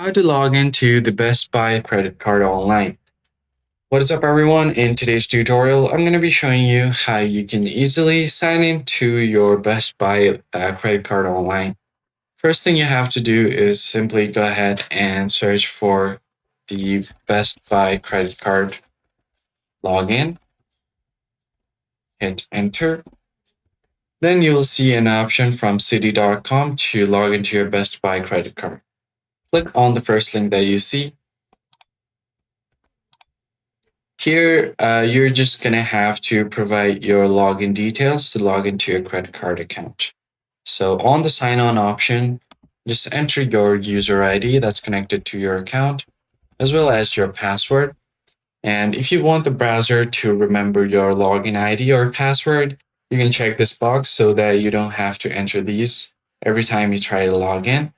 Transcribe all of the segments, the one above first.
How to log into the Best Buy credit card online. What is up, everyone? In today's tutorial, I'm going to be showing you how you can easily sign into your Best Buy credit card online. First thing you have to do is simply go ahead and search for the Best Buy credit card login, hit enter. Then you will see an option from citi.com to log into your Best Buy credit card. Click on the first link that you see. Here, you're just going to have to provide your login details to log into your credit card account. So on the sign on option, just enter your user ID that's connected to your account, as well as your password. And if you want the browser to remember your login ID or password, you can check this box so that you don't have to enter these every time you try to log in.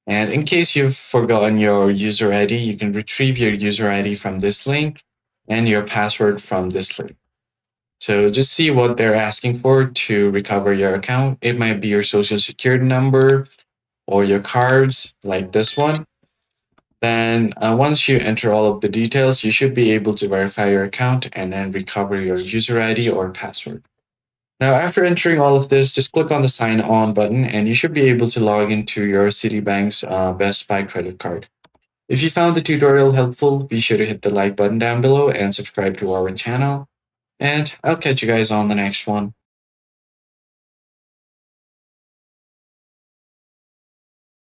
And in case you've forgotten your user ID, you can retrieve your user ID from this link and your password from this link. So just see what they're asking for to recover your account. It might be your social security number or your cards like this one. Then once you enter all of the details, you should be able to verify your account and then recover your user ID or password. Now, after entering all of this, just click on the sign on button and you should be able to log into your Citibank's Best Buy credit card. If you found the tutorial helpful, be sure to hit the like button down below and subscribe to our channel. And I'll catch you guys on the next one.